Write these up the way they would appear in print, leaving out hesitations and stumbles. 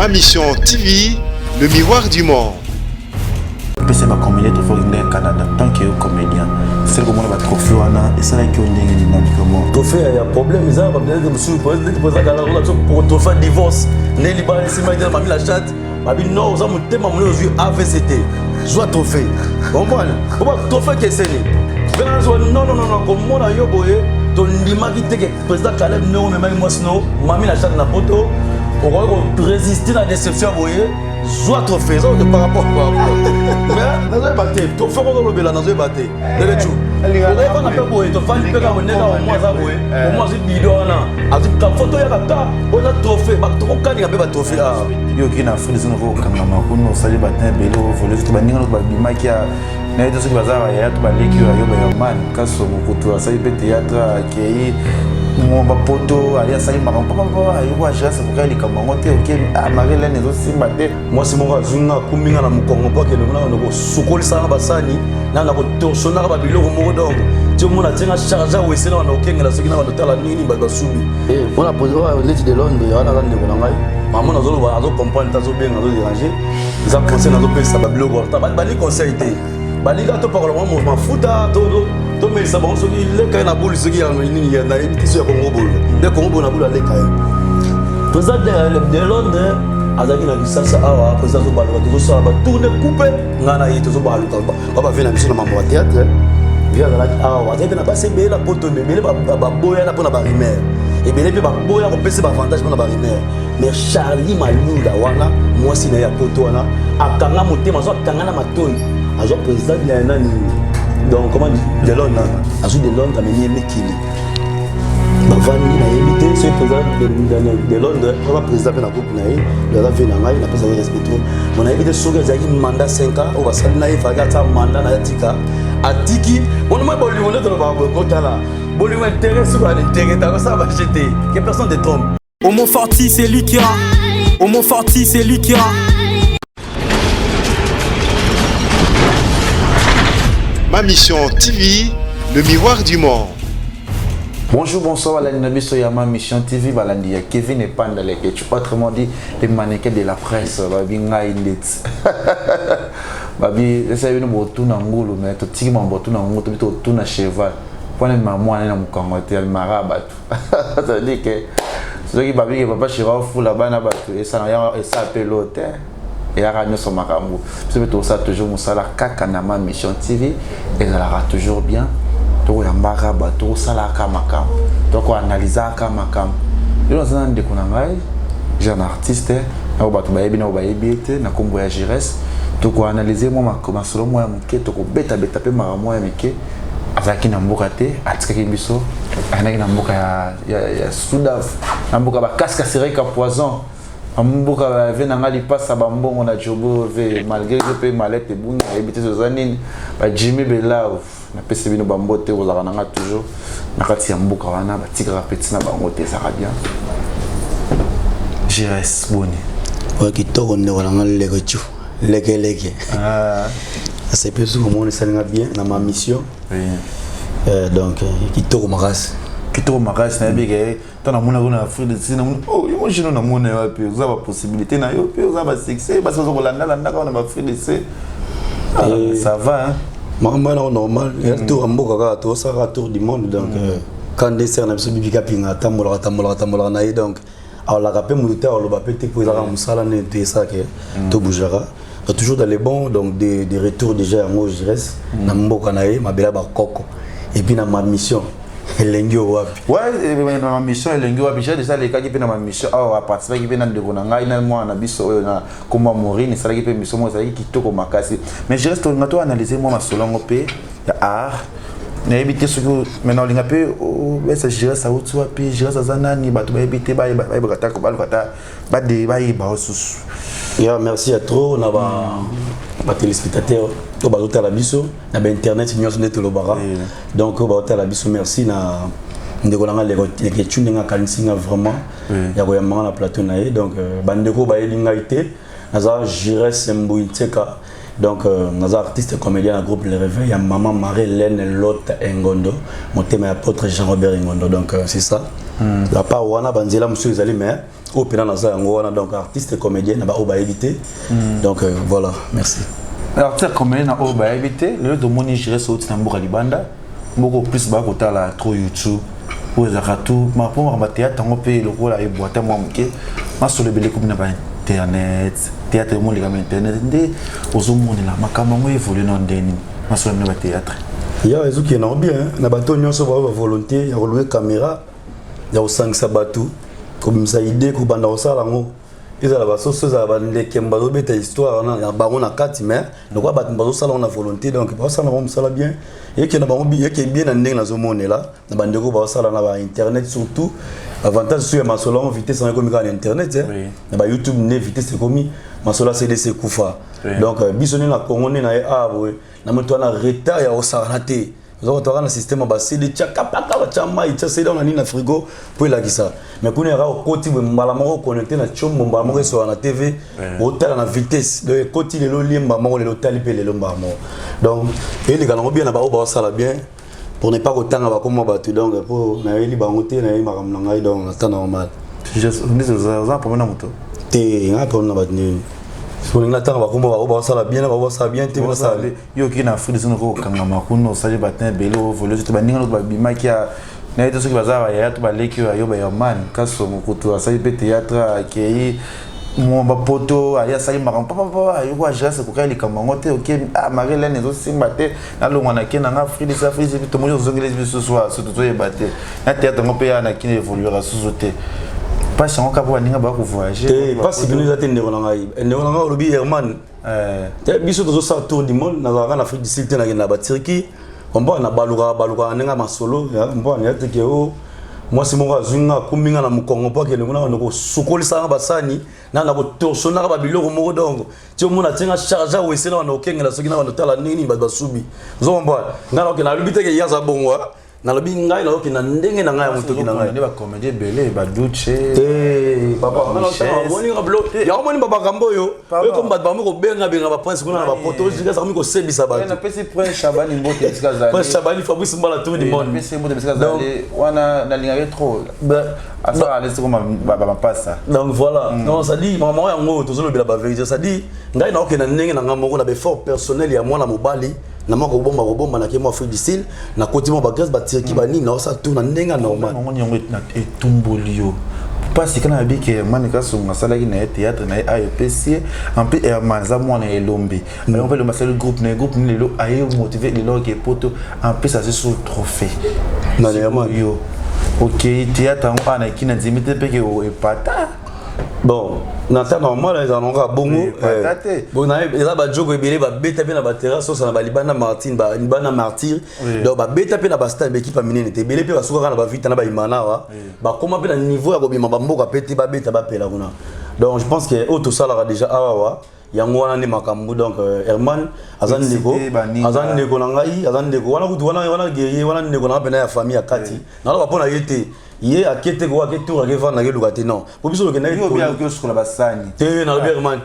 Ma Mission TV, le miroir du monde. C'est ma comédie au Canada tant que comédien. C'est comme on va trophée et ça là qui on est dynamiquement. Trophée il y a problème ça va bien que monsieur pour trophée divorce. Né liba c'est ma dire mami la chatte. Mami non ça mon thème mon yeux AVCT. Joie trophée. Comprendre. Comment trophée que c'est né. Non comme moi yo boye ton lima qui te que président Caleb non mais moi sinon mami la chatte na poto. On va résister à la déception boye. Joie trophée, ça par rapport à quoi. Mais dans un bâté, tu fais quoi dans le béla dans un bâté. De l'étu. On va pas faire boy, tu fais le comme on est dans au moins ça boy. Au moins c'est bidon là. Avec ta photo ya kata, on a trophée, ba to kan ya be ba trophée ah. Yo qui na frise no kangama kuno sali batin belo vole to baninga no ba bima ki a na to se bazara ya to ba leki yo ba yo man kaso ko to sali pe théâtre ki mon poto alias ça il m'a papa ayo wa jase ko kali kama ngote OK ah marele nezo simba te moi c'est mon zunga kuminga na mukongo pa ke le na ko sukoli sana basani na ko torsona ka biloko mo donc tu mona tinga charger ou essayer na okengela soki na ba tala nini ba basumi on a posé l'étude de Londres on a la ndeko na ngai maman na zo ba zo comprendre ta zo bien na zo déranger ça conseil na zo pesa ba biloko ta ba ni conseil te ba ni ga to parole moi ma futa to mais ça bon ce qui le quand na boule ce qui a ni ya na éviter ce Congo boule le Congo boule na boule le quand président de Londres azaki na kisasa awa président zo baluka to so ba tourner couper ngana yi to so baluka ba venir biso na mambo ya théâtre via la awa azaki na passer be la poto be ba boya na pona ba rimer et bien pe ba boya ko pese ba avantage pona ba rimer mais Charlie Malula wana moi si na ya poto wana akanga motema zo akanga na matoi azo président na nani. Donc comment de Londres, azou de Londres amené Mekili. Bavani na invité ce président de Londres, on va président de la groupe naï, de la ville naï, na pas respecté. Mon invité soga zaki mandat 5 ans, on va salir naï fagata mandat na tika. Atiki, on m'a boli on est dans le barbe kotala. Boli intérêt sur l'intérêt, ta ça va jeter. Que personne ne trompe. Au Mont Forti, c'est lui qui a. Au Mont Forti, c'est lui qui a. Ma Mission TV, le miroir du monde. Bonjour, bonsoir, Balandi ya Ma Mission TV, Balandi ya Kevin et Pandaleke. Autrement dit, les mannequins de la presse, Babi Ngaïndet. Babi, c'est une botou n'angolo, mais tout petit mon botou n'angolo, tout na cheval. Pour les mamans, on est dans mon cangote, elle m'a rabattu. Ça veut dire que ceux qui babi, papa chira fou là-bas, n'a battu, et ça appelle l'hôtel. Et à Ragno sur Makambo. C'est tout ça toujours mon salaire Kakanama Mission TV et ça la toujours bien. Tout y a maraba, tout ça la kamakam. Donc on analyse kamakam. Je nous en déconnangai. J'ai un artiste. Na obatu baebi na obaebiete na kombo ya Jires. Tout on analyser moi ma solo moi muke to ko beta pe mara moi muke. Azaki na mboka te atika kimbiso. Anaki na mboka ya Sudaf. Na mboka ba casque sereka poison. Ambuka vena ngali passa bambongo na jobo ve malgré que pe malette bunga ebité zozanini ba Jimmy Belav na pese bino bambote ozaka nanga toujours na kati ya mbuka wana ba tika petit na bango te ça va bien Jires boni wa kitoko ne wala ngali leko chu leke c'est plus comme on est bien na ma mission donc kitoko maras kitoko maras na bige tana muna kuna Afrique de Sina oh imagine na muna wapi za ba possibilité na yo pe za ba succès ba so ko landa kana ba Afrique de Sina ça va hein mama normal et tout amboka ka to ça tour du monde donc quand des serna biso bibika pinga tamola na yi donc alors la rapé militaire le ba pété pour ça musala ne te ça que to bougera toujours dans les bons donc des retours déjà moi je reste na mboka na yi mabela ba koko et puis na ma mission Elengio wapi. Ouais, ma mission Elengio wapi. J'ai déjà les cas qui viennent ma mission. Ah, participer qui viennent de Gonanga, il y a moi na biso na comment mourir, ça qui peut mission moi ça qui toko makasi. Mais je reste on doit analyser moi ma solongo pe art. Na éviter ce que maintenant linga pe ça gère ça ou tu wapi, gère ça zanani ba tu ba éviter ba kata ko ba de ba susu. Ya merci à trop na ba téléspectateurs to ba hôtel la biso na ba internet nyonso net lo bara donc ba hôtel la biso merci na ndeko nanga les questions nga kansinga vraiment ya ko yamanga na plateau na ye donc bandeko ba elinga ité naza Jires Mbouinteka donc naza artiste comédien na groupe Le Réveil ya maman Marie-Hélène Lotte Ngondo mon thème apôtre Jean-Robert Ngondo donc c'est ça la part wana banzela monsieur ezali mais au pena naza yango wana donc artiste et comédien na ba oba éviter donc voilà merci artiste comédien na oba éviter le domoni gérer so tina mboka libanda beaucoup plus ba kotala trop YouTube pour tout ma pour ma théâtre on peut le rôle et boîte moi OK ma sur le belé comme na ba internet théâtre mo les internet ndé ozomoni la makambo évolue non ndeni ma sur le théâtre ya ezuki na bien na bato nyonso ba volonté ya louer caméra ya osangisa bato komisa idée ko banda osala ngo ezala basoso za bandeke mbazo beta histoire na bango na kati mais lokwa bato mbazo sala na volonté donc ba sala ngo musala bien yeke na bango yeke bien na ndenge na zomonela na bandeko ba sala na ba internet surtout avantage sur masolo vitesse en comme na internet na ba YouTube ne vitesse comme masolo CDC kufa donc bisoni na Congo na abo na moto na retard ya osala na te donc tu as un système ba CD tchaka paka chama itcha CD on a ni na frigo pour la kisa mais pour ra côté mbala moko connecté na chombo mbala moko sur na TV hôtel na vitesse de côté le limba moko le hôtel pe le lomba mo donc et les gars bien na ba ba sala bien pour ne pas autant ba comme ba tout donc pour na eli ba ngote na makam na ngai donc c'est normal je dis ça pour na moto te nga pour na ba ni sur les natans va comment va ça bien te ça yo qui na Afrique c'est ko kanga makuno sali batin belo volo tu ba ninga ba bima ki a na eto soki bazaba ya to ba leki yo ba ya man kaso mokutu sali pe théâtre ki mo ba poto ali sali makam papa yo ko agir ko kali kamango te OK ah Marie-Hélène ezo simba te na longo na ke na Afrique ça Afrique c'est to mo zo ngeli biso soir surtout to yebate na théâtre ngo pe ya na ki évoluera sous-auté pas si on capable ninga ba ko voyager pas si bino za te ndeko na ngai ndeko na ngai lobi Herman te biso tozo sa tour du monde na en Afrique du Sud na ba Turquie on va na baluka ninga masolo on va na te ke o moi c'est mon azunga kuminga na mukongo pa ke ngona ko sukolisa ba sani na ko torsona ba biloko moko donc ti o mona tinga charger o esela na okengela soki na tala nini ba subi zo mba ngala ke na lubite ke yaza bongwa na lobi ngai na okina ndenge na ngai mutoki na ngai ne ba comédie belé ba duche papa ngala boni ngablo ya moni baba kambo yo ko mbata ba ko benga ba prince kuna ba poto jika sa ko sebisa ba na pesi prince Shabani mbote tsikazali prince Shabani Fabrice mbala tout du monde pesi mbote tsikazali wana na linga trop asa aller c'est comme ba passa donc voilà non ça dit maman yango tozolo bila ba vérité ça dit ngai na okina ndenge na ngamoko na be fort personnel ya mwana mobali na mako bomba na kemo Afrique du Sud na côté mo ba Grèce ba Turquie ba ni na ça tourne ndenge normal ngo nyongo na etumbolio parce que na biki manika sunga sala ki na théâtre na AEPC en plus Herman za mwana elombi mais on fait le masel groupe ni lelo aye motiver lelo ke poto en plus ça c'est sur trophée na Herman yo OK théâtre on ana ki na dimite pe ke o epata bon na ta normal les anonga bongo bon na eza ba jogo ebele ba beta pe na ba terrasse so na ba libana martyr donc ba beta pe na ba star équipe minene te ebele pe ba suka na ba vita na ba imana wa ba koma pe na niveau ya kobima ba mboka pe te ba beta ba pela kuna donc je pense que auto salara déjà awa yango wana ne makambu donc Herman azan ndeko na ngai azan ndeko wana kutu wana guerrier wana ndeko na pena ya famille ya kati na ba pona yete ye akete ko akete to akeva na keluka te non po biso ke na yo bien que sur la basani te na lobi Herman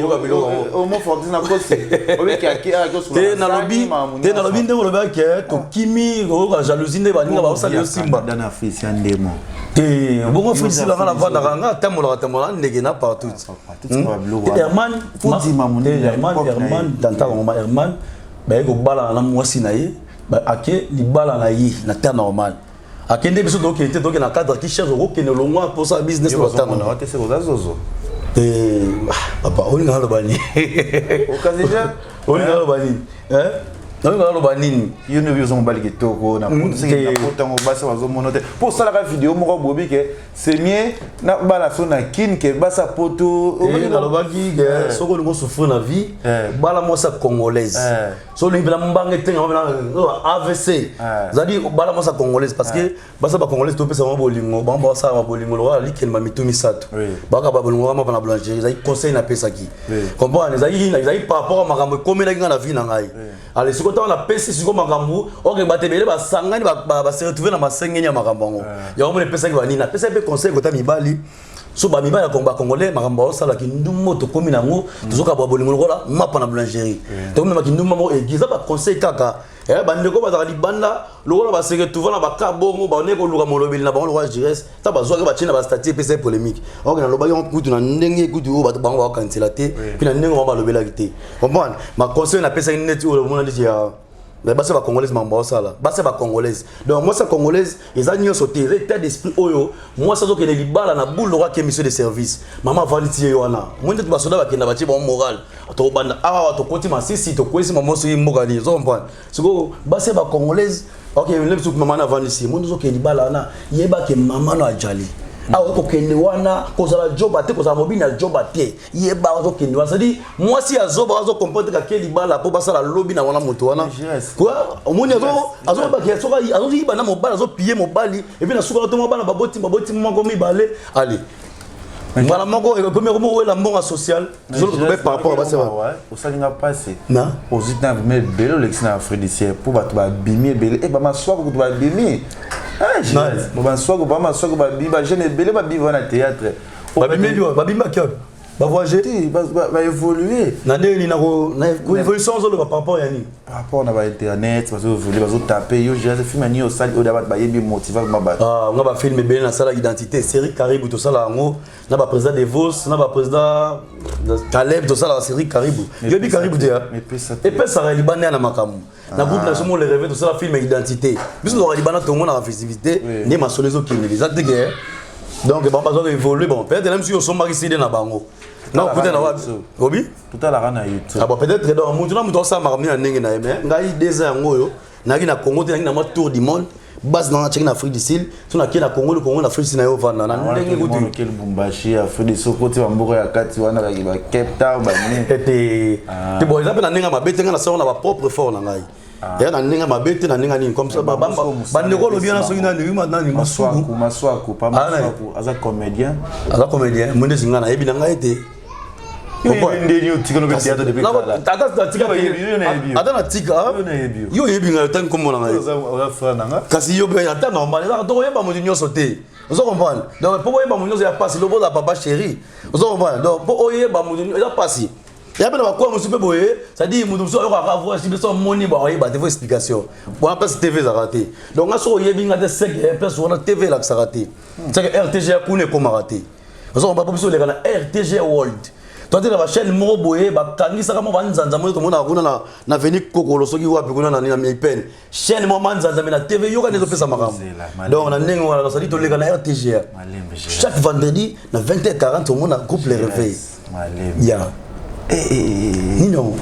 yo ka biloko o mo forti na kosi o be ki akeke sur la basani te na lobi ndeko lobi ke to kimi ko ka jalousie nde ba ninga ba osala yo simba dans Afrique ya ndemo te bongo frisi la kana vanda kanga tamola ndeke na partout Herman dans ta ngoma Herman ba ko bala na mwasi na ye ba ake li bala na ye na terre normal akende biso donc était donc na cadre qui cherche au kene longwa pour ça business pour ta on a été c'est aux zozo papa on ngalo bani okadeja on ngalo bani on ngalo bani yo ne vieux mobali kitoko na poto c'est na poto ngo basa bazo monote pour ça la vidéo moko bobi ke c'est mieux na bala so na kin ke basa poto ngalo baki ke soko ngo souffrir na vie bala mo sa congolaise so lingi la mbange tenga na AVC zadi bala mo sa congolaise parce que basa ba congolaise to pesa mo bolingo ba sa ma bolingo lo ali ken ma mitumi sato baka ba bolingo ma na blancherie zai conseil na pesa ki comprendre zai par rapport à makambo komela nga na vie na ngai allez siko ta na pesa siko makambo ok batebele ba sangani ba se retrouver na masengenya makambo ngo ya mo le pesa ki ba nina pesa pe conseil ko ta mibali so ba mibala komba congolais makamba osala ki ndumo to komi nango tozoka ba bolingo lokola mapa na boulangerie to même ki nduma mo église ba conseil kaka bandeko bazaka libanda lokola baseke tuvana bakabongo baone koluka molobeli na bango lokola jires ta bazwaka batina ba statut pe c'est polémique ok na lobaki on kutu na ndenge kutu o bato bango ba cancela te puis na ndenge ba lobela kité comprendre ma conseil na pesa net o mona dit ya base ba congolaise mamba osala base ba congolaise donc moi ça congolaise ils ont sauté état d'esprit oyo moi ça donc les libala na boule roi qui mission de service maman valiti yoana moi ndeti basoda bakenda batie bon moral to banda awa to koti masisi to kwesi maman so yimokali zo comprendre siko base ba congolaise ok le tout maman na valisi moi nzo ke libala na yeba ke maman no ajali awo ko kende wana ko sala job ate ko sala mobile na job ate yeba zo kende wana c'est-à-dire moi si azoba zo comprendre ka keli bala po basala lobby na wana moto wana quoi omoni azo ba ke soka azo yiba na mobile azo piller mobile et puis na soka to mobile baboti moko mibale allez voilà moko e premier moko la mbonga social zo ko be par rapport à ça au salinga passé na aux États mais belo l'exna Afrique d'ici pour ba to ba bimi belé e ba maswa ko to ba bimi bon ben soit ba jeune belé ba vivre na théâtre ba bimi ba kyo ba voyager ba évoluer na ndeni na ko évolution zo le par rapport yani par rapport na ba internet parce que évoluer bazo taper yo j'ai film ani au salle au dabat ba yebi motiver ma ba nga ba film belé na sala identité série Caribou to sala ngo na ba président de Vos na ba président Caleb to sala série Caribou yo bi Caribou dia et puis ça libanais na makamu na groupe national les rêves to sala film identité biso do libana to mona festivité ne ma solezo qui les actes guerre donc ba besoin d'évoluer bon peut-être même si on sont mariés na bango non peut-être na wapi obi tout à la rana YouTube ah bon peut-être dans mutu na mutu sa marmi na ndenge na yeme ngai 2 ans ngoyo na kina Congo te na tour du monde base na Afrique du Sud so na kina Congo le Congo na Afrique na yo vanda na ndenge kutu quel Bumbashi Afrique du Sud côté wa mboko ya kati wana ba Cape Town ba ni te bon ils appellent na ndenge mabete na sa na ba propre fort na ngai ya na ndenge mabete na ndenge ni comme ça ba ndeko lo bien na so ina ni na ni maswaku pas maswaku aza comédien monde singa na yebi na ngai te yo ndeni utika no théâtre depuis kala tata tika atana tika yo yebi nga tan comme na ngai kasi yo be ata normal na to yeba mo nyonso te ozo comprendre donc pour yeba mo nyonso ya passe lobo la papa chéri ozo comprendre donc pour yeba mo ya passe ya bana bakwa mo super boye ça dit mo so yo ka voir si beso moni ba yeba te explication bon après TV za raté donc aso yebi nga te sek personne na TV la ça raté c'est que RTG ko ne ko raté ozo comprendre beso le kana RTG World toi tu la chaîne mo boye ba kangisa kama banzanza mo to mona kuna na veni kokolo soki wapi kuna na mipen chaîne mo manzanza na TV yo kana zo pesa makambo donc na ndenge wala ça dit to le kana RTG chaque vendredi na 20h40 on a groupe les réveils ya Nino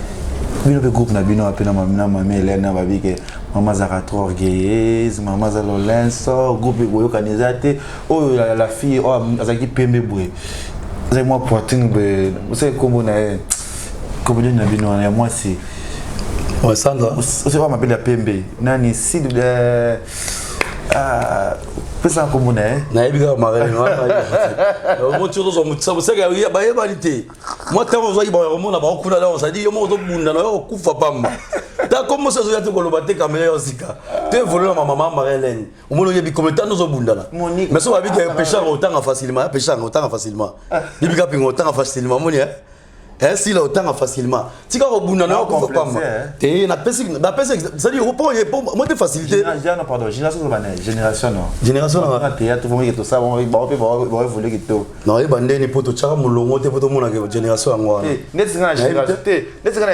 bino be groupe na bino apena mamina mama Hélène babike mama zaka trop orgueilleuse mama za Lolenso groupe boyo kanizate oh la fille oh azaki pembe boye c'est moi poitrine be c'est comme na bino na moi c'est ouais Sandra c'est pas m'appeler la pembe nani si de pesa komuna na yebi ka marele no mo tiro zo mutsa bo seka ya ba yebalite mo tamo zo iba mo na ba okuna la on sa di yo mo zo bunda na yo kufa pamba ta comme ça zo ya te ko lo bate kamera yo sika te volo na mama marele o mo lo yebi commentaire no zo bunda la mais so ba bi ke pêcheur autant facilement pêcheur autant facilement yebi ka pingo autant facilement mo ni si là autant facilement tu quand au bout na ko pas te na pesi ça dit pour moi te facilité pardon génération na théâtre faut que tout ça on va voler que tout non et bande ni poto chaka mulongo te poto mona ke génération ngwa net singa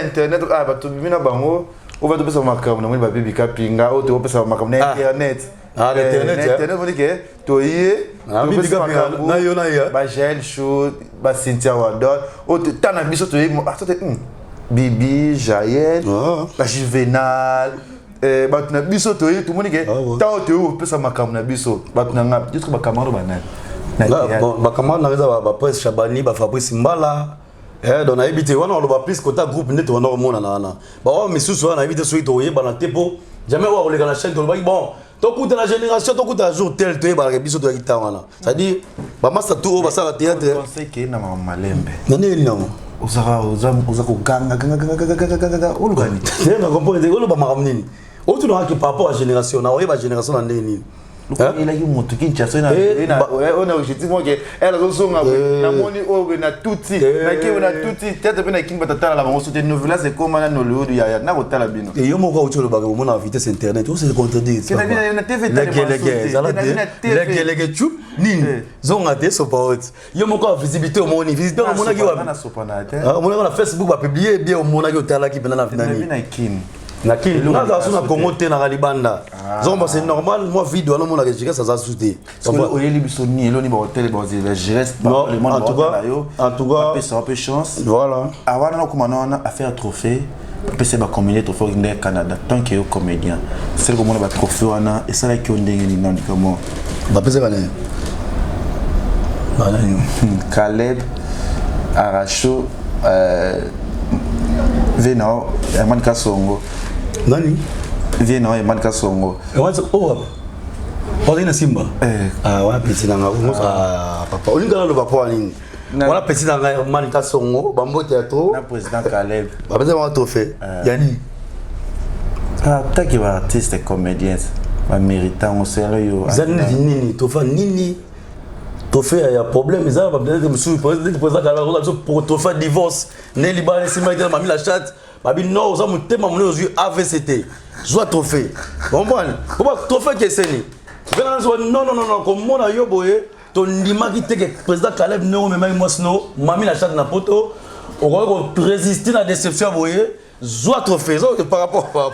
internet ah ba to bimina bango on va te pesa makam na ba baby kapinga o te pesa makam na internet internet on dit que toye na yo na ya ba gel shoot ba Cynthia Wardon o tana biso toye Bibi Jaël la Juvenal ba tuna biso toye tout monde que ta o te pesa makam na biso ba tuna nga juste ba kamaro banana ba kamaro na za ba Prince Chabani ba Fabrice Mbala donc na habité wana on va plus côté groupe net on a mona na ba wa misusu wana habité so itoye ba na tepo jamais wa kolega na chaîne to ba bon to kuta la génération to kuta jour tel to ba biso to kita wana ça dit ba masa tout ba ça théâtre conseil que na malembe nani non uza ko ganga olugani na comprendre olo ba makamnini o tu na ki par rapport à génération na o ba génération na ndeni il a eu mon truc qui chasse on a objectivement que elle a son na moni o na tuti na ke na tuti tete na king batata la bango sote novela c'est comme na no le ya na ko tala bino et yo mo ko tolo ba mo na vitesse internet o c'est contredire que na TV les chou nini zonga te so pas yo mo ko visibilité au moni visiteur au mona ki wa na sopana te ah mona na Facebook ba publier bien au mona ki tala ki bena na finani na kin na kin na za suna Congo te na galibanda zonga c'est normal moi vidéo na mona que ça sauté o yeli biso ni eloni ba hotel ba je reste pas le monde en tout cas ça un peu chance voilà avant na comment on a faire trophée PC ba combiner trophée au Canada tant que yo comédien c'est comme on ba trophée wana et ça là qui on ndenge ni non comment ba PC bana Caleb Aracho Veno Eman Kasongo nani Veno Eman Kasongo oh Paulina Simba ah wa petit na ngako papa olinga lo papa nini wala petit na ngako Eman Kasongo bambo théâtre na président Caleb ba beza wa trophée yani ah ta qui va artiste et comédien va méritant au sérieux zani nini tofa nini trophée il y a problème ça va peut-être monsieur président pour trophée divorce né liban sima ite mami la chat babi non ça mutema mon aux AVCT soit trophée comprendre comment trophée que c'est ni non comme mon ayo boye ton ndima ki te que président Caleb non même moi sno mami la chat na poto on va résister la déception boye soit trophée ça par rapport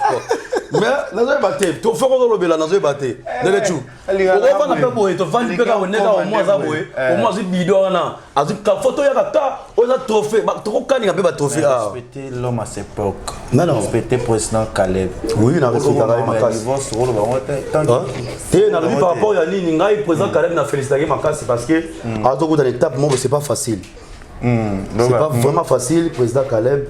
mais nazo baté to foko lo bela nazo baté dele tu o ba na pe boye to vandi pe ka oneka o mo za boye o mo zi bido na azu ka photo ya ka o za trophée ba to kani ka be ba trophée ah respecter l'homme à ses époques non respecter président Caleb oui na respecter la makasi te na lui par rapport ya nini ngai président Caleb na féliciter makasi parce que azo ko dans l'étape mo c'est pas facile c'est pas vraiment facile président Caleb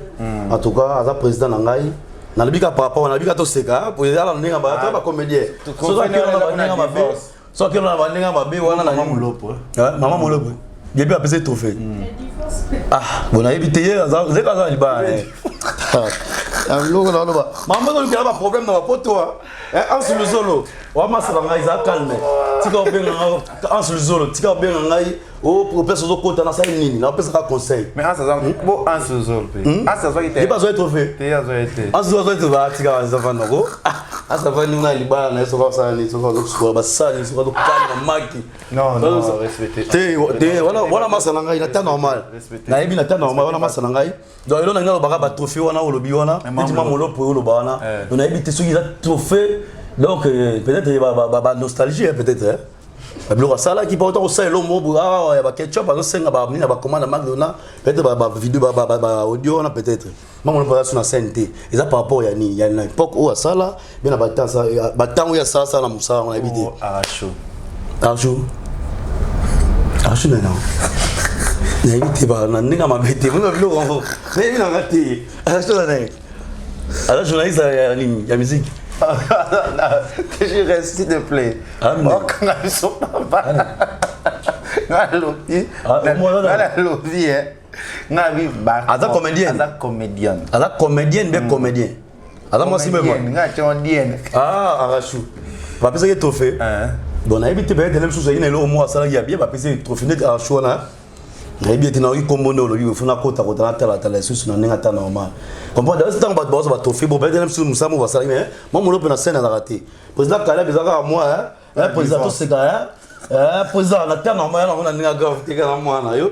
en tout cas aza président na ngai na libika papa na libika to seka pour ala ndinga ba to ba comédien so ça que na ndinga ba be so que na ba ndinga ba be wana na mama molopo yebi a pesé trophée ah bon a évité hier zeka za liba ah logo na loba mama ko likala ba problème na ba poto en sur le solo wa masala ngai za calme tika obenga en sur le solo tika obenga ngai o professeur zo kota na sa nini na pesa ka conseil mais en ça bon en sur le solo en ça ça il pas zo trophée te ya zo été en zo zo ba tika za fa noko asa fa nina libala na so ka sa ni so ka zo ba sa ni so ka zo kana maki non respecter te wala masala ngai na ta normal na yebi na ta normal wala masala ngai donc il on a ba trophée wana o lobi wana petit maman lo po lo ba wana on a yebi te so ki za trophée donc peut-être ba nostalgie peut-être Bablo sala qui porte au sein l'homme ah ya ba ketchup ba senga ba mina ba commande McDonald's peut-être ba vidéo ba audio na peut-être maman on va sur la scène et ça par rapport ya ni ya na époque où sala bien ba temps ça ba temps où ya sala na musa on a évité archo non na évité ba na ninga mabete mo bablo on mais bien ngati archo là alors journaliste ya musique que je reste s'il te plaît oh quand ils sont pas Ada comédienne bien comédien. Ada moi si même. Ah Arachou. Va penser que trophée. Bon na évité peut-être même chose ina lo moi ça ya bien va penser trophée de Arachou na. Na évité na kombo no lo bi funa kota na tala susu na ninga ta normal. Comprendre dans ce temps ba trophée bon peut-être même chose musa mo va ça mais moi mon open na scène na raté. Président Kala bezaka moi président tout c'est gars président na ta normal on a ninga grave te kana moi na yo.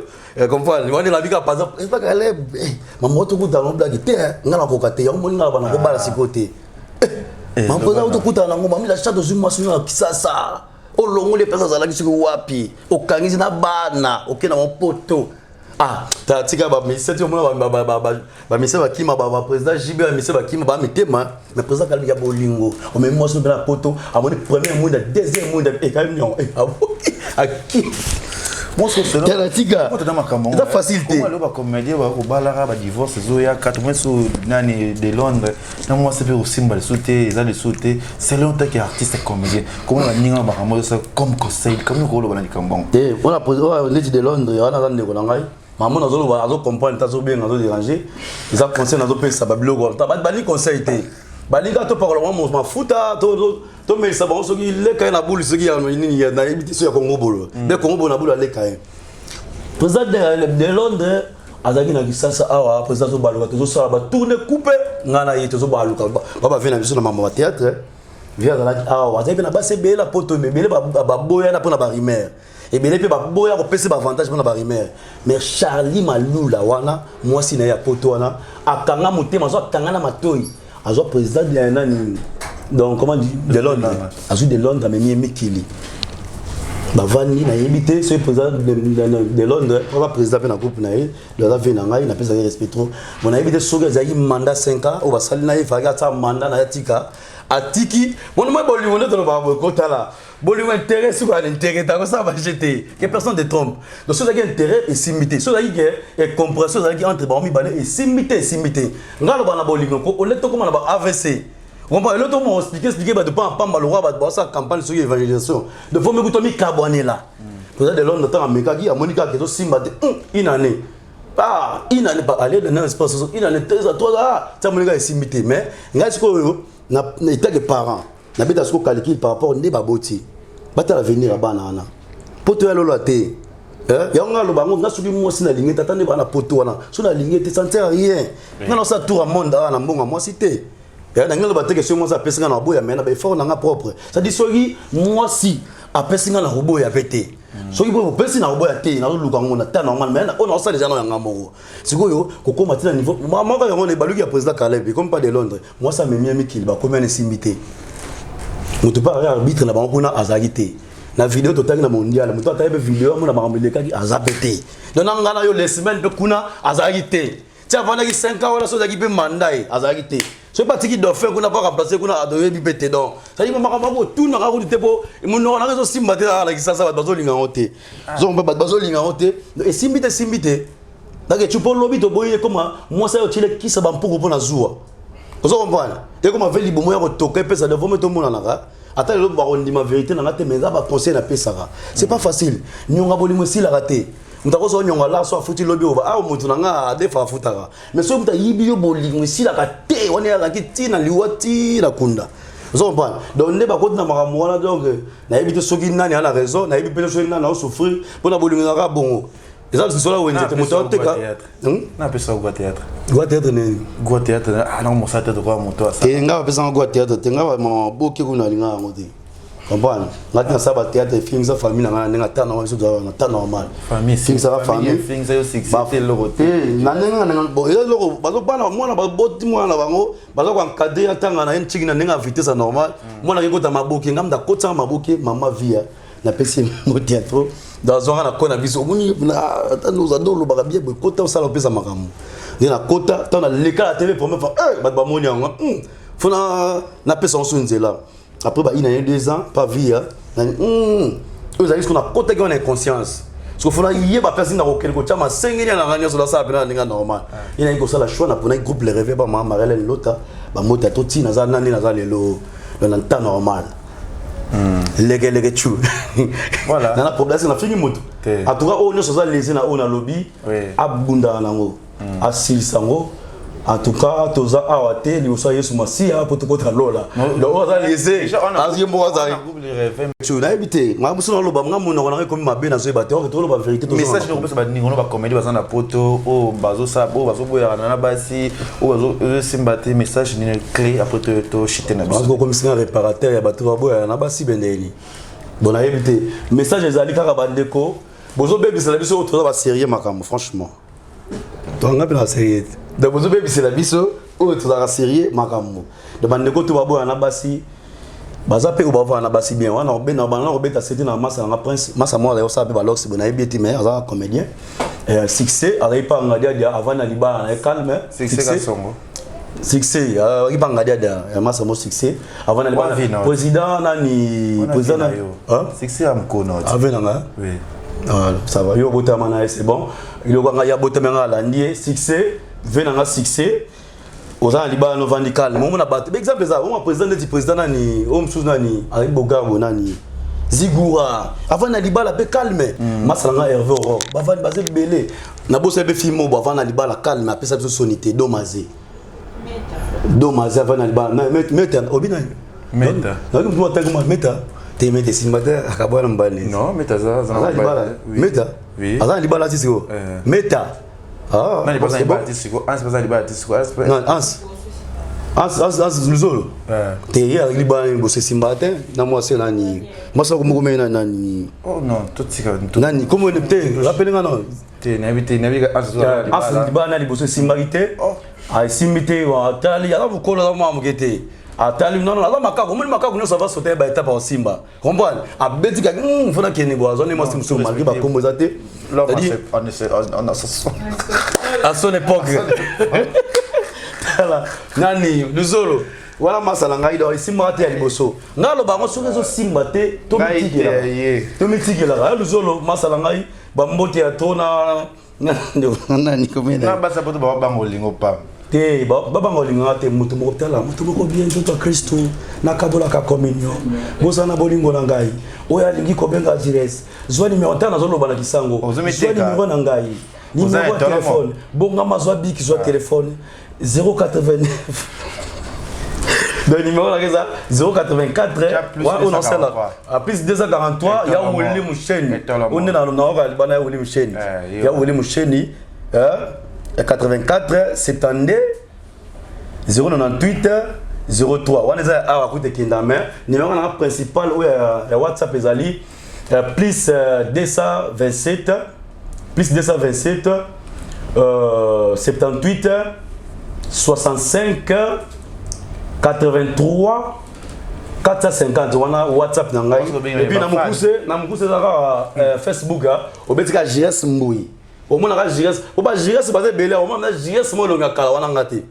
Comprendre on la bika par exemple c'est pas Kala maman to kuta no blague te ngala ko kate yo mo ngala bana ko bala sikote. Maman président to kuta na ngoma mi la chat de moi sur kisasa. O longo les personnes à la qui wapi o kangizi na bana ok na mon poto ah ta tika ba mais c'est ba mais ba kima ba président JB mais c'est ba kima ba metema mais président Kalbi ya bolingo o même moi sur la poto à mon premier monde deuxième monde et quand même à qui moi c'est ça la tika c'est facilité comment le comédien ba ko balara ba divorce zoya 4 mois sur nani de Londres na moi c'est pour Simba sauter ça de sauter c'est longtemps que artiste comédien comment on ninga ba mo ça comme conseil comme ko lo bana kambon on a posé de Londres on a ndeko na ngai maman nazo lo ba zo comprendre ta zo bien nazo déranger ils a conseil nazo pe ça ba biloko ta ba ni conseil té balinga to par le mafuta to mais ça bon ce qui les quand na boule ce qui a na éviter sur Congo bolo mais Congo bolo na boule les quand président de Londres azaki na kisasa awa président so baluka to so ba tourner couper ngana yete so baluka ba vena biso na mama théâtre via la awa azaki na ba sebe la poto mebele ba boya na pona ba rimer et bien pe ba boya ko pese ba avantage pona ba rimer mais Charlie Malula wana moi si na ya poto wana akanga motema so akanga na matoi azo président de nani donc comment dit de Londres azu de Londres mais Mikili bavani na yebité ce président de Londres pas président na groupe na ye le la vena ngai na pesa respect trop on a yebité soga za mandat 5 ans au basali na ifaga ta mandat na yatika atiki mon moi boli on est dans le babo kota là boli intérêt sur l'intérêt dans ça va jeter que personne ne trompe donc ceux qui intérêt et simité ceux qui est compréhension ceux qui entre ba mi balé et simité ngalo bana boli ko o leto comme na ba AVC on va l'autre mot expliquer de pas malheureux ba ça campagne sur évangélisation de faut me goûter carboné là pour de Londres temps America qui a Monica qui simba de une année une année pas aller dans un espace une année 3 ah ça Monica est simité mais ngai ko na état de parents na beta ce ko calcul par rapport ne baboti bata l'avenir à banana poto yalo la te ya ngalo bango na suki mo sina lingi tata ne bana poto wana so na lingi te ça sert à rien na ça tour à monde na mbonga moi cité ya ngalo bateke so mo ça pesa na boya mais na ba fort na propre ça dit soki moi si a pesa na robot ya pété soki po pesa na robot ya te na luka ngona ta normal mais on a ça déjà na ngamoro sikoyo koko matina niveau moi quand on est baluki ya président Caleb comme pas de Londres moi ça me miami qu'il ba combien de simité mutu pa arbitre na bango kuna azagité na vidéo totangi na mondial mutu ataye vidéo mo na makambileka ki azapete donc ngana yo les semaines pe kuna azagité tia vana ki 5 ans wala so zaki pe mandai azagité so parti qui doit faire kuna pas remplacer kuna adoyer bi pété donc ça dit makambo tout na ka ko tepo mo no na so simba te la ki sasa bazo linga hote zo mba bazo linga hote et simbite donc tu peux lobby to boye comme moi ça yo chile ki sa ba mpoko pona zuwa ozo comprendre et comme avec libo moya ko toka pesa de vomé to mona naka ata le ba on dit ma vérité na ngate mais ça ba conseil na pesaka c'est pas facile nyonga bolimo si la raté mutako so nyonga la so afuti lobby oba a mutu nanga defa futaka mais so muta yibi yo bolimo si la raté on est la kiti na liwati na kunda ozo comprendre donc ne ba ko na makambo wana donc na yibi to soki nani a la raison na yibi pe so nani na souffrir pour na bolimo na bongo. Et ça, c'est cela où on était monté au théâtre. Na pesa au théâtre. Gua théâtre ne. Gua théâtre. Ah non, mon théâtre quoi monter ça. Tenga pesa au gua théâtre, tenga ma boki kuna linga ngoti. Comprendre? Ngati ça ba théâtre film ça famille na nga ta na so na ta normal. Famille film ça famille. Film ça yo succès le roté. Na nga bo yo loko bazo bana mwana ba boti mwana bango bazo kwa encadrer tanga na ntiki na nga vitesse normale. Mwana ke kota maboki ngamda kota maboki mama via na pesa au théâtre. Dans un an, on a vu ça. Nous avons le barabia, mais quand on s'est lopé ça makamou. Ni na kota, on a l'écart à la télé pour me faire, bah moni anga. Faut na pesa en sunze là. Après bah il y a 2 ans, pas vie hein. Vous avez ce qu'on a kota qui on a conscience. Parce qu'il faut là y ba personne na rokel ko chama 5 ans na nganya sur la ça pena ninga normal. Il y a ko ça la choix na pour un groupe les rêver ba marele lota, ba mota toti na za nani na za lelo. Dans le temps normal. Les chou voilà na problème c'est na fini moto en tout cas on se soit laissé na on a lobby abunda nango asil sango en tout cas toza awate li usa yesu masia poto kota lola donc on a laissé azim bo za chou na habité nga muso na loba nga mona na comme mabe na zo ba te o to loba vérité to message ko pesa ba ningo no ba comédie ba na poto o bazo sa bo bazo boya na basi o bazo simbate message ni clé après to chité na biso parce que comme c'est un réparateur ya bato ba boya na basi bendeli bon na habité message ezali kaka bandeko bozo bébé c'est la biso to ba sérieux makambo franchement to nga pena sérieux de bozo bébé c'est la biso o to ba sérieux makambo de bandeko to ba boya na basi baza pe obava na basi bien wana obena bana obeta c'était na massa na prince massa moi d'ailleurs ça pe balox bona ebeti mais aza comédien succès ala ipa ngadia avant na liba na calme succès songo succès ipa ngadia massa mo succès avant na liba président nani président succès am kono avenanga oui ça va yo botama na c'est bon il ko ngaya botama ngala ndie succès venanga succès oza libala no vandical mo na bato exemple ça on président du président nani homme sous nani avec bogambo nani zigura avant na libala be calme masalanga Hervé Aurore bavani bazé belé na bosse be filmo avant na libala calme apesa biso sonité domazé Dommage avant Alba. Meta, Obina. Meta. Meta. T'es Meta, c'est Meta, Akabouan Mbani. Non, Meta, ça. Meta. Oui. Azan Libala Tissiko. Meta. Ah, non, il passe à Libala Tissiko. Ans, passe à Libala Tissiko. Non, Ans, Luzolo. T'es hier, Libala, Bossé Simbate. Non, moi, c'est Nani. Moi, ça, comme Nani. Oh non, tout c'est comme. Nani, comment on est, rappelez-moi, non. T'es navigué, Ans, Libala, Bossé Simbate. Ah, Simbite, Tali, alors vous collez dans mon guetté. Atali non non maka comme maka ko ça va sauter ba étape en Simba comprendre a beti ka fona kene bo zone moi c'est muso malgré ba kombo zate on à son époque voilà nani luzolo wala masala ngai do Simba te liboso ngalo ba ngo sokezo Simba te to mitikela luzolo masala ngai ba mbote ya tona nani komena na basa poto ba bangolingo pa te baba ngolinga te mutu moko tala mutu moko bien to Kristo na kabola ka communion bozana bolingo na ngai oya lingi ko benga jires zwani me otana zolo bana kisango zwani numéro na ngai numéro de téléphone bonga mazwa biki zwa téléphone 089 le numéro là ça 084 on en sait là à plus 243 il y a Wili Moucheni on est dans le nord bana Wili Moucheni il y a Wili Moucheni 84 72 098 03 on est à côté Kindame numéro principal où il y a WhatsApp ezali plus 227 78 65 83 450 wana WhatsApp na ngai et puis na mukuse zaka Facebook obetika JS Mbui au moins la JS au bas JS basé belé au moins la JS mo longa kala wana ngati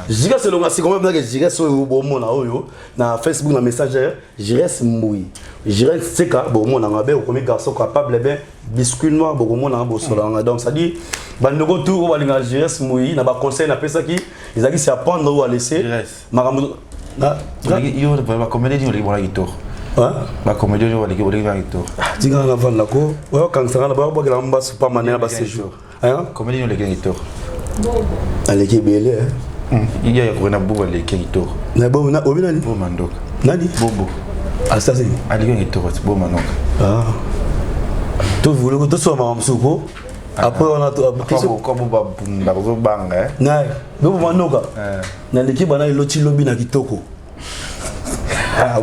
JS longa si comme que JS au mona oyo na Facebook na Messenger JS Mbui JS seka bon mona ngabe au comme garçon capable ben biscuit noir beaucoup mona bo solanga donc ça dit bandoko tout au balinga JS Mbui na ba conseil na pesa ki ils a qui c'est apprendre ou à laisser makambo na yo ba comédie ni bona gito ba comédie yo wali gito tinga na vanda ko wa kan sanga ba ba gela mba super manera ba séjour hein comédie yo le gito aleki bele il y a ko na buba le gito na bo na obi nani bo mandoka nani bobo asasi ali gito bo manoka to vulu ko to so ma msuko après on a comme ba bunda ko banga na bobo manoka na leki bana loti lobi na kitoko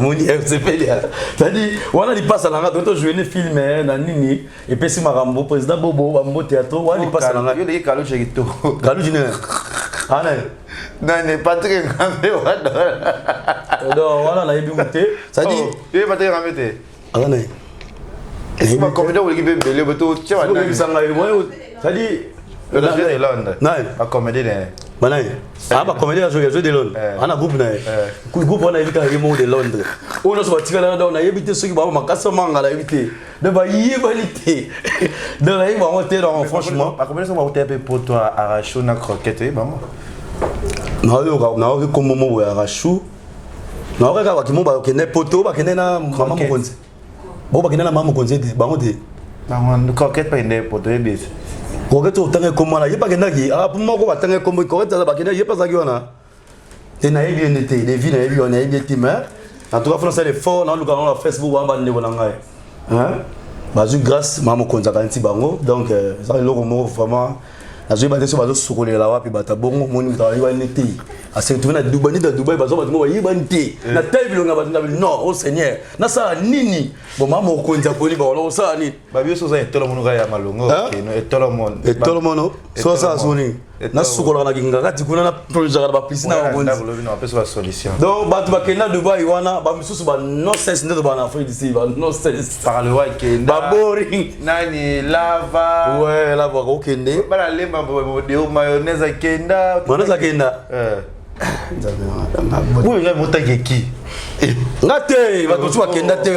moni FCP c'est-à-dire on a dit passe à la radio to jouer les films na nini et puis si marambo président bobo bambo théâtre on a dit passe à la radio yo le kalo chekito kalo jine ana non Patrick ngambe wala donc voilà na yebi muté c'est-à-dire yo Patrick ngambe te ana est-ce que comédie ou l'équipe belé beto tu vois c'est-à-dire le jeu de Londres la comédie Banai. Ah bah comédie jouer de Londres. Ana groupe na. Groupe on a évité le mot de Londres. On a sorti là on a évité ceux qui ba makasa manga la évité. De ba yébalité. De la yéba on était dans franchement. À combien ça va taper pour toi arracho na croquette ba moi. Na yo comme moment wa arracho. Na yo ka ki mo ba kende poto ba kende na mama mokonzi. Ba kende na mama mokonzi de ba ngote. Ba on croquette pa inde poto e bis. Correct au temps comme là, il pas qui ah pour moi quoi temps comme correct ça ba kenda il pas ça qui on a. Te na bien été, les villes na bien on a bien team. En tout cas français les fort dans le canal Facebook on va ne wona ngai. Hein? Ba ju grâce mama konza kanti bango donc ça le romo vraiment na je ba te so ba zo sokolela la wapi bata bongo moni ta yiba nete. A se trouver na Dubai ba zo ba mo yiba nte. Na table nga ba non au seigneur. Na ça nini bon mama konza poli ba lo ça ni. Ba bio so za etolo mono ga ya malongo ke no etolo mono so ça soni. Na sukola na kinga kati kuna na projet ba plus na bongo na lobi na pesa solution. Donc ba tu ba kena Dubai wana ba misusu ba no sense ndeto ba na Afrique d'ici ba no sense par le wa ke ba boring nani lava ouais lava okende ba la lemba de mayonnaise kenda mayonnaise kenda oui nga motage ki ngate ba to kenda te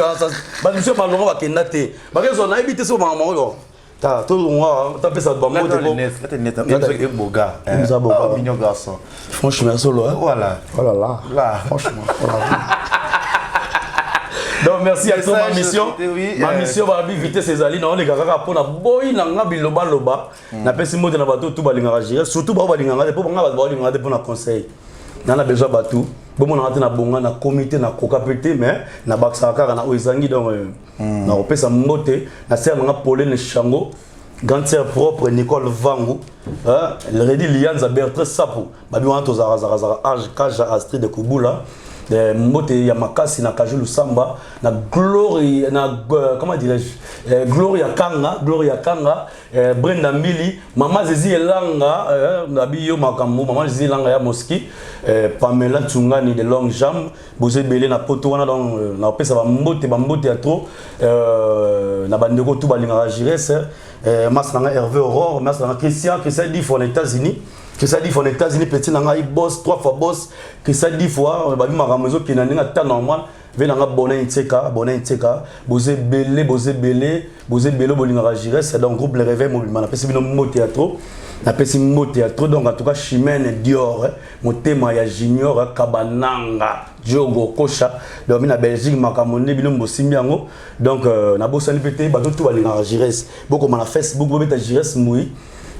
ba misusu ba longa ba kenda te ba kezo na ebite so ba mo ta tout moi ta pesa ba mo te ko net boga mignon garçon franchement solo voilà oh là franchement donc merci à toi ma mission va vite ces alliés on les gars pour na boy na ngabi loba na pesi mode na bato tout balinga agir surtout ba balinga pour nga ba balinga pour na conseil na besoin batou bon on a na bonga na comité na koka pété mais na baksa kaka na oizangi donc na opesa mbote na sert na Pauline Chango grande sœur propre Nicole Vangu le redi Lianza Bertrand Sapo babi wana to zara age kaja Astrid de Kubula mbote ya makasi na Kajulu Samba na glory na comment dirais-je Gloria Kanga Brenda Mili Mama Zizi Elanga na biyo makambo Mama Zizi Elanga ya Moski Pamela Tsungani de Long Jam Bozé Belé na poto wana donc na pesa ba mbote ya trop na bandeko tout balinga Jires Masanga Hervé Aurore Masanga Christian dit aux États-Unis que ça dit aux États-Unis petit nanga boss 3 fois boss que ça dit fois ba bi maramezo ki na ninga ta normal venanga bonin tseka bozé belé bolinga Jires donc groupe le réveil mobile na pesi bino mo théâtre na pesi mo théâtre donc en tout cas Chimène Dior motema ya Junior Kabananga Diogo Kocha donc na Belgique makamonde bino mbosimbi yango donc na bosani pété ba tout balinga Jires boko na Facebook bo beta Jires moui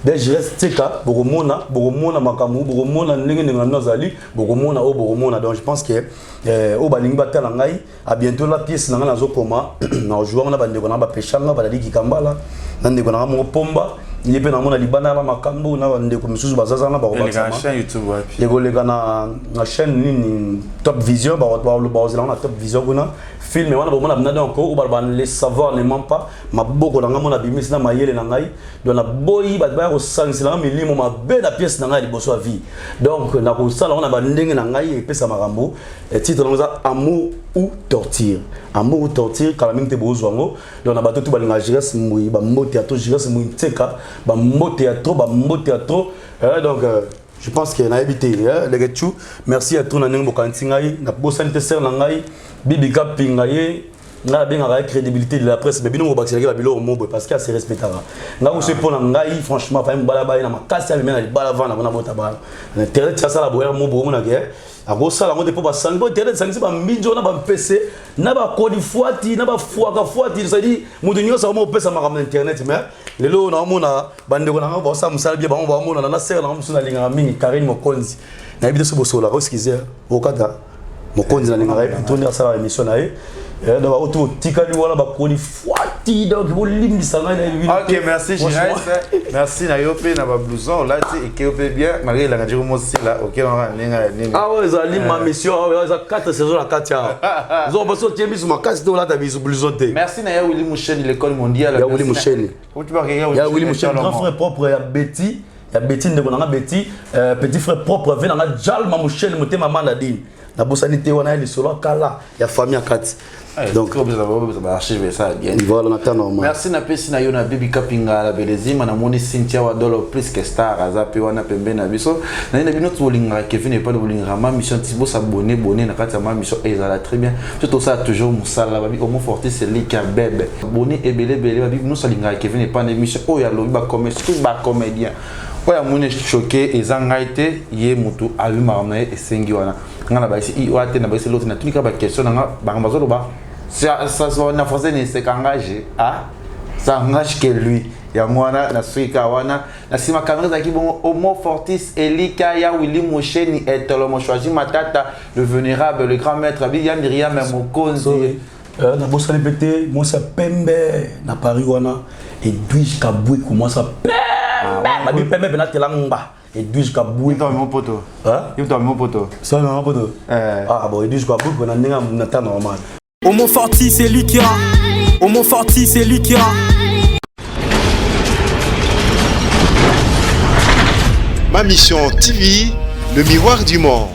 des Jires tseka bokomona makamu bokomona ndenge nazali bokomona donc je pense que au balingi batala ngai à bientôt la pièce na nazo koma na jouer na bande kona ba peshanga baladi kikambala na ndeko na mo pomba il pe na mona libana la makambo na bande ko misusu bazaza na ba ko ba chaîne YouTube wapi yego le kana na chaîne nini Top Vision ba na Top Vision kuna film wana ba mona bana donc o ba les savoir ne ment pas maboko na mona bimis na mayele na ngai donc na boyi ba ko sangsila milimo ma be na pièce na ngai liboso a vie donc na ko sala on a ba ndenge na ngai pe sa makambo titre na amour ou torture kala mingi te bozwango donc na bato tout balinga Jires mouyi ba mbote ato Jires mouyi tseka ba mbote ato donc je pense que na habité les gars merci à tout na ndenge bokanti ngai na bosante ser na ngai bibi kapinga ye na benga la crédibilité de la presse mais bino mo bakisaki ba bilo mobo parce que c'est respectara nga ko se pona ngai franchement fa mbala ba na makasi ya mena libala vana bona bota ba na terre ça la boya mobo mona ke ako sala ngo depo ba sango terre sangisi ba mbinjo na ba mpese na ba kodi fuati na ba fuati ça dit mudu nyosa mo pesa makam internet mais lelo na mona bandeko na ba sa musala bia ba mona na sera na musuna linga mingi Karine Mokonzi na bido so bosola ko skizer okata Mokonzi na linga tourner ça la émission na donc auto tikali wala ba kodi fuati donc bolimbi sanga na OK merci Jires merci na yope na ba blouson là et que yope bien malgré la radio aussi là OK ah ouais ça ma mission ça 4 saisons la 4 ya zo ba so tiemi sur ma casse de là ta biso blouson te merci na ya Willy Moucheni l'école mondiale ya Willy Moucheni ya Willy Moucheni grand frère propre ya Betty ndeko na Betty petit frère propre vena na Jalma Moucheni motema Mandadine na bosanité wana ya lisolo kala ya famille akati donc vous avez archivé ça bien voilà Nathan normal merci na pesi na yo na Bibi Kapinga la belezima na moni Cynthia Wadolo plus que star azape wana pembe na biso na bino tolinga Kevin et pas de bolinga ma mission tibo s'abonner na kati ma mission ezala très bien tout ça toujours musala babi Homo Fortis c'est lika bebe bonné et belé babi nous salinga Kevin et pas de mission oh ya lobi ba comédien oya moni choqué ezangaite ye mutu aluma na e sengi wana ngana ba ici oate na ba ici l'autre na tunika ba question na ba bazolo ba ça na français ne se engagé ça engage que lui ya mwana na suika wana na sima caméra za kibongo Homo Fortis Elika ya Willy Moucheni et Tolomo choisi matata le vénérable le grand maître Abi Yandiria même Mokonzi na bossa répéter moi ça pembe na Paris wana et Edwige Kaboué comment ça babi pembe na telanga Edwige Kaboué dans mon poteau dans mon poteau ça mon poteau ah bon Edwige Kaboué na ninga na ta normal Homo Fortis c'est lui qui a Homo Fortis c'est lui qui a Ma mission TV, le miroir du monde.